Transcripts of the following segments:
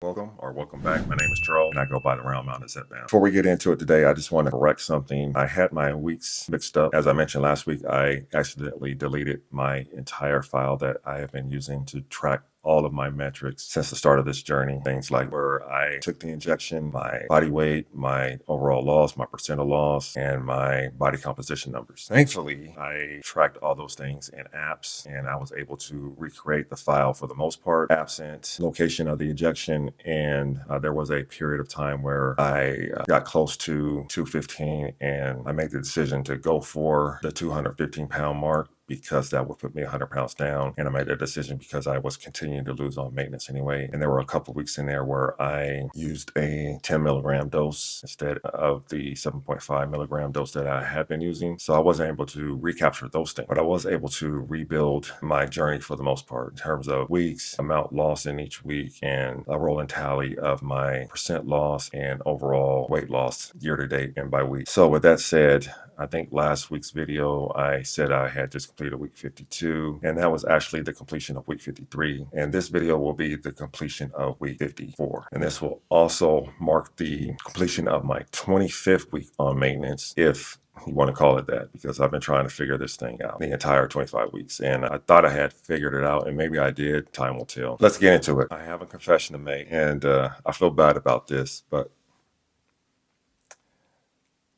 Welcome back. My name is Charles and I go by the Round Mountain Setbound. Before we get into it today, I just want to correct something. I had my weeks mixed up. As I mentioned last week, I accidentally deleted my entire file that I have been using to track all of my metrics since the start of this journey. Things like where I took the injection, my body weight, my overall loss, my percent of loss, and my body composition numbers. Thankfully, I tracked all those things in apps and I was able to recreate the file for the most part, absent location of the injection. And there was a period of time where I got close to 215 and I made the decision to go for the 215-pound mark, because that would put me 100 pounds down. And I made that decision because I was continuing to lose on maintenance anyway. And there were a couple of weeks in there where I used a 10 milligram dose instead of the 7.5 milligram dose that I had been using. So I wasn't able to recapture those things, but I was able to rebuild my journey for the most part in terms of weeks, amount lost in each week, and a rolling tally of my percent loss and overall weight loss year to date and by week. So with that said, I think last week's video, I said I had just completed week 52, and that was actually the completion of week 53. And this video will be the completion of week 54. And this will also mark the completion of my 25th week on maintenance, if you want to call it that, because I've been trying to figure this thing out the entire 25 weeks. And I thought I had figured it out, and maybe I did. Time will tell. Let's get into it. I have a confession to make, and I feel bad about this, but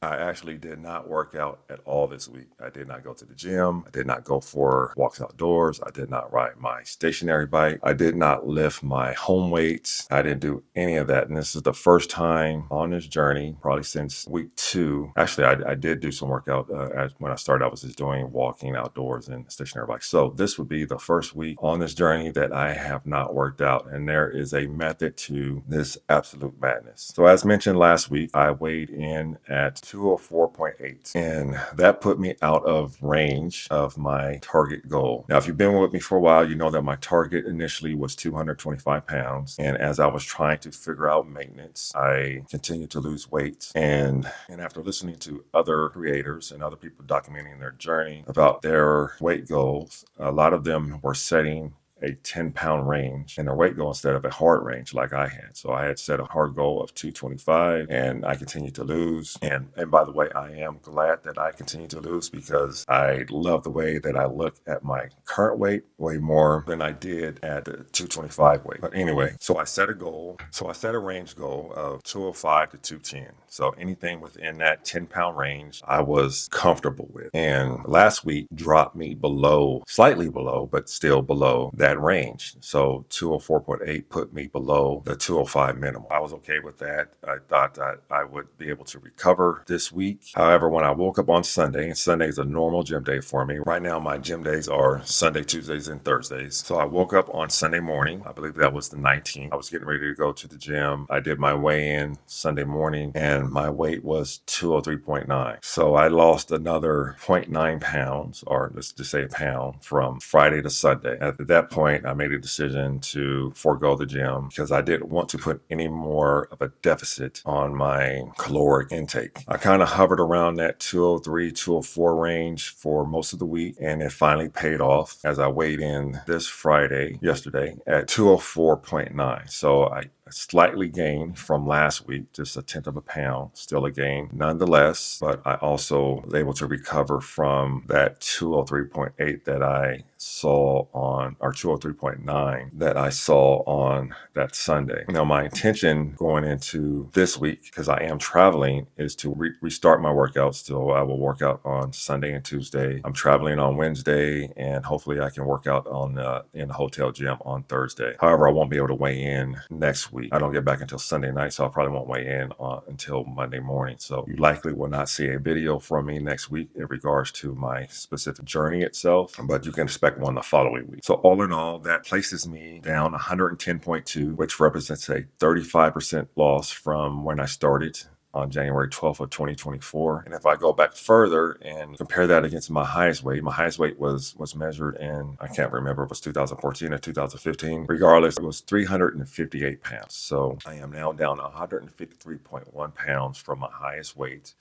I actually did not work out at all this week. I did not go to the gym. I did not go for walks outdoors. I did not ride my stationary bike. I did not lift my home weights. I didn't do any of that. And this is the first time on this journey, probably since week 2. Actually, I did do some workout. When I started, I was just doing walking outdoors and stationary bikes. So this would be the first week on this journey that I have not worked out. And there is a method to this absolute madness. So as mentioned last week, I weighed in at 204.8, and that put me out of range of my target goal. Now, if you've been with me for a while, you know that my target initially was 225 pounds. And as I was trying to figure out maintenance, I continued to lose weight. And after listening to other creators and other people documenting their journey about their weight goals, a lot of them were setting a 10-pound range in their weight goal instead of a hard range like I had. So I had set a hard goal of 225 and I continued to lose. And by the way, I am glad that I continue to lose, because I love the way that I look at my current weight way more than I did at the 225 weight. But anyway, so I set a goal. So I set a range goal of 205 to 210. So anything within that 10-pound range, I was comfortable with. And last week dropped me below, slightly below, but still below that range. So 204.8 put me below the 205 minimum. I was okay with that. I thought that I would be able to recover this week. However, when I woke up on Sunday, and Sunday is a normal gym day for me. Right now, my gym days are Sunday, Tuesdays, and Thursdays. So I woke up on Sunday morning. I believe that was the 19th. I was getting ready to go to the gym. I did my weigh-in Sunday morning, and my weight was 203.9. So I lost another 0.9 pounds, or let's just say a pound, from Friday to Sunday. At that point, I made a decision to forego the gym because I didn't want to put any more of a deficit on my caloric intake. I kind of hovered around that 203, 204 range for most of the week, and it finally paid off as I weighed in this Friday, yesterday, at 204.9. So I slightly gained from last week, just a tenth of a pound, still a gain nonetheless, but I also was able to recover from that 203.8 that I saw on, or 203.9 that I saw on that Sunday. Now, my intention going into this week, because I am traveling, is to restart my workouts. So I will work out on Sunday and Tuesday. I'm traveling on Wednesday, and hopefully I can work out on in the hotel gym on Thursday. However, I won't be able to weigh in next week. I don't get back until Sunday night, so I probably won't weigh in until Monday morning. So you likely will not see a video from me next week in regards to my specific journey itself, but you can expect one the following week. So all in all, that places me down 110.2, which represents a 35% loss from when I started on January 12th of 2024. And if I go back further and compare that against my highest weight was measured in, I can't remember if it was 2014 or 2015. Regardless, it was 358 pounds. So I am now down 153.1 pounds from my highest weight.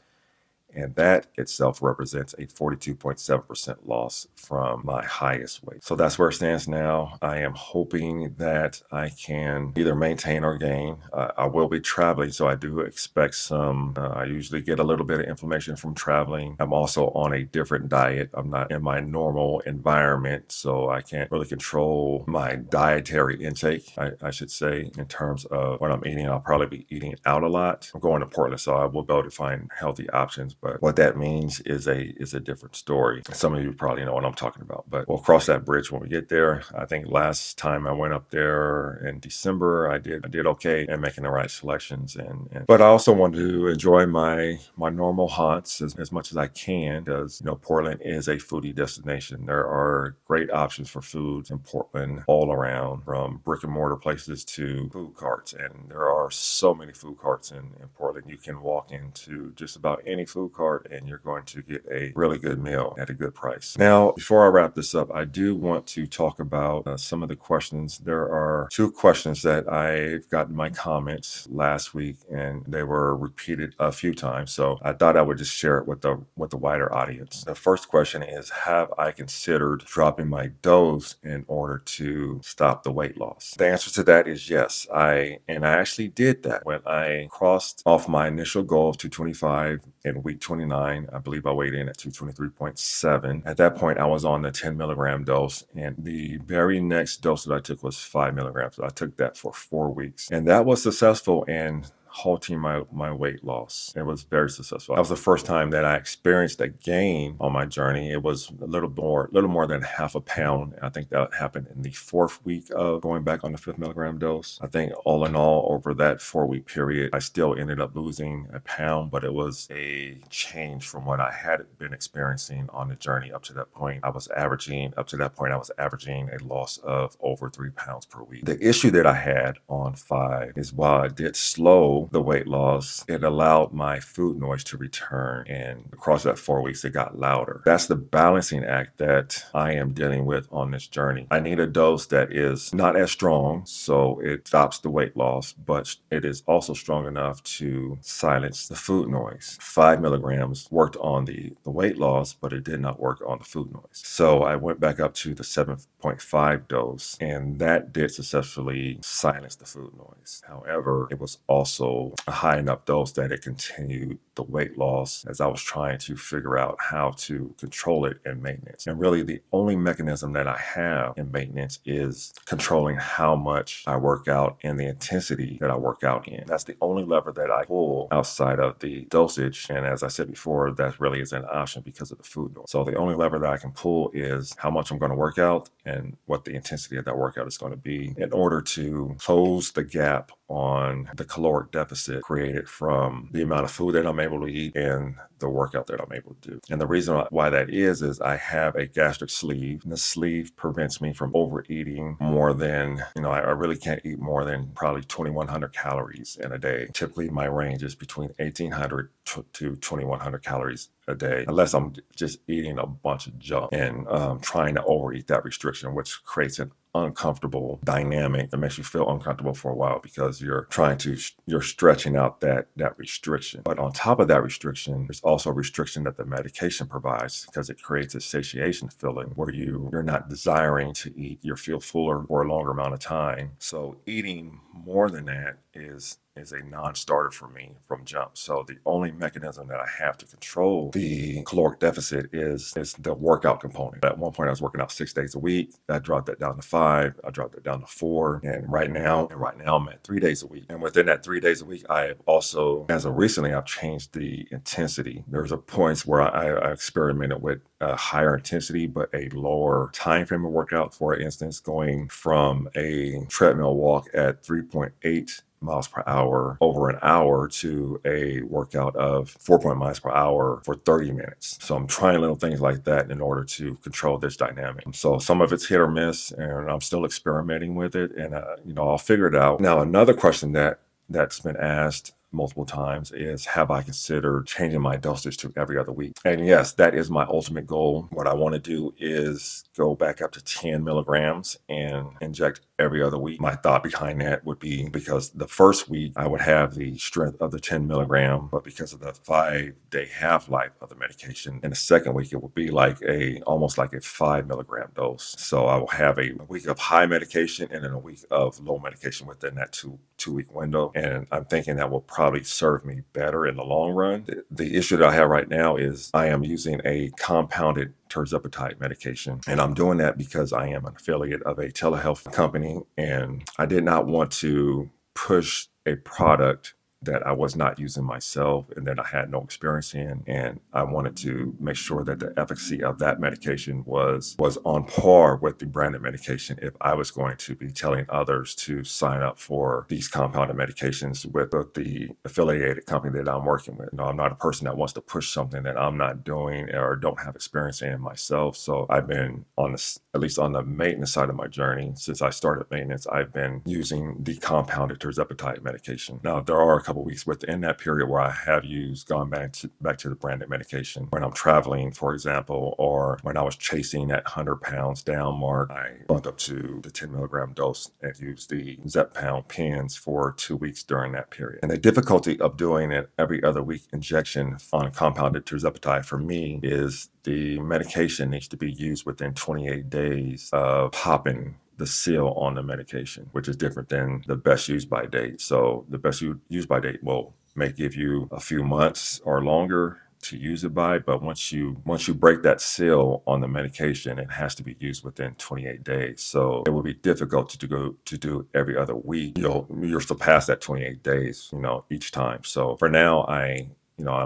And that itself represents a 42.7% loss from my highest weight. So that's where it stands now. I am hoping that I can either maintain or gain. I will be traveling, so I do expect some. I usually get a little bit of inflammation from traveling. I'm also on a different diet. I'm not in my normal environment, so I can't really control my dietary intake, I should say, in terms of what I'm eating. I'll probably be eating out a lot. I'm going to Portland, so I will be able to find healthy options, but what that means is a different story. Some of you probably know what I'm talking about, but we'll cross that bridge when we get there. I think last time I went up there in December, I did okay in making the right selections, but I also wanted to enjoy my normal haunts as much as I can, because Portland is a foodie destination. There are great options for foods in Portland all around, from brick and mortar places to food carts, and there are so many food carts in Portland. You can walk into just about any food cart and you're going to get a really good meal at a good price. Now, before I wrap this up, I do want to talk about some of the questions. There are two questions that I've gotten in my comments last week, and they were repeated a few times, so I thought I would just share it with the wider audience. The first question is, have I considered dropping my dose in order to stop the weight loss? The answer to that is yes. I actually did that when I crossed off my initial goal of 225 in week 29. I believe I weighed in at 223.7. At that point, I was on the 10 milligram dose, and the very next dose that I took was 5 milligrams. So I took that for 4 weeks, and that was successful in halting my weight loss. It was very successful. That was the first time that I experienced a gain on my journey. It was a little more than half a pound. I think that happened in the 4th week of going back on the 5 milligram dose. I think all in all, over that 4-week period, I still ended up losing a pound, but it was a change from what I had been experiencing on the journey up to that point. I was averaging a loss of over 3 pounds per week. The issue that I had on 5 is, while I did slow the weight loss, it allowed my food noise to return, and across that 4 weeks it got louder. That's the balancing act that I am dealing with on this journey. I need a dose that is not as strong, so it stops the weight loss, but it is also strong enough to silence the food noise. 5 milligrams worked on the weight loss, but it did not work on the food noise. So I went back up to the 7.5 dose, and that did successfully silence the food noise. However, it was also a high enough dose that it continued the weight loss as I was trying to figure out how to control it in maintenance. And really, the only mechanism that I have in maintenance is controlling how much I work out and the intensity that I work out in. That's the only lever that I pull outside of the dosage. And as I said before, that really isn't an option because of the food noise. So the only lever that I can pull is how much I'm going to work out and what the intensity of that workout is going to be, in order to close the gap on the caloric deficit created from the amount of food that I'm able to eat and the workout that I'm able to do. And the reason why that is I have a gastric sleeve, and the sleeve prevents me from overeating more than, I really can't eat more than probably 2,100 calories in a day. Typically, my range is between 1,800 to 2,100 calories a day, unless I'm just eating a bunch of junk and trying to overeat that restriction, which creates an uncomfortable dynamic that makes you feel uncomfortable for a while, because you're stretching out that restriction. But on top of that restriction, there's also a restriction that the medication provides, because it creates a satiation feeling where you're not desiring to eat. You feel fuller for a longer amount of time. So eating more than that is a non-starter for me from jump. So the only mechanism that I have to control the caloric deficit is the workout component. At one point, I was working out 6 days a week. I dropped that down to 5. I dropped it down to 4. And right now I'm at 3 days a week. And within that 3 days a week, I have also, as of recently, I've changed the intensity. There's a points where I experimented with a higher intensity, but a lower time frame of workout. For instance, going from a treadmill walk at 3.8 miles per hour over an hour to a workout of 4 miles per hour for 30 minutes. So I'm trying little things like that in order to control this dynamic. So some of it's hit or miss, and I'm still experimenting with it, and I'll figure it out. Now, another question that's been asked multiple times is, have I considered changing my dosage to every other week? And yes, that is my ultimate goal. What I want to do is go back up to 10 milligrams and inject every other week. My thought behind that would be because the first week I would have the strength of the 10 milligram, but because of the 5-day half-life of the medication, in the second week it would be like almost like a 5 milligram dose. So I will have a week of high medication and then a week of low medication within that two-week window. And I'm thinking that will probably serve me better in the long run. The issue that I have right now is I am using a compounded terzepatide medication. And I'm doing that because I am an affiliate of a telehealth company, and I did not want to push a product that I was not using myself and that I had no experience in. And I wanted to make sure that the efficacy of that medication was on par with the branded medication if I was going to be telling others to sign up for these compounded medications with the affiliated company that I'm working with. I'm not a person that wants to push something that I'm not doing or don't have experience in myself. So I've been at least on the maintenance side of my journey, since I started maintenance, I've been using the compounded terzepatide medication. Now, there are a couple weeks within that period where I have gone back to the branded medication. When I'm traveling, for example, or when I was chasing that 100 pounds down mark, I bumped up to the 10 milligram dose and used the Zepbound pens for 2 weeks during that period. And the difficulty of doing an every other week injection on compounded terzepatide for me is the medication needs to be used within 28 days of popping the seal on the medication, which is different than the best use by date. So the best use by date may give you a few months or longer to use it by, but once you break that seal on the medication, it has to be used within 28 days. So it will be difficult to do every other week. You're still past that 28 days, each time. So for now, I'm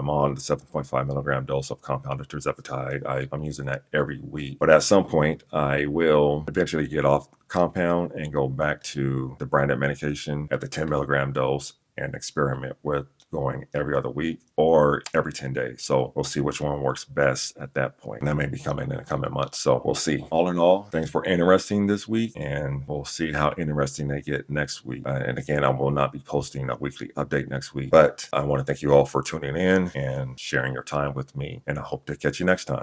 on the 7.5 milligram dose of compounded terzepatide. I'm using that every week. But at some point, I will eventually get off compound and go back to the branded medication at the 10 milligram dose and experiment with going every other week or every 10 days. So we'll see which one works best at that point. And that may be coming in the coming months. So we'll see. All in all, things were interesting this week, and we'll see how interesting they get next week. And again, I will not be posting a weekly update next week, but I want to thank you all for tuning in and sharing your time with me. And I hope to catch you next time.